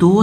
2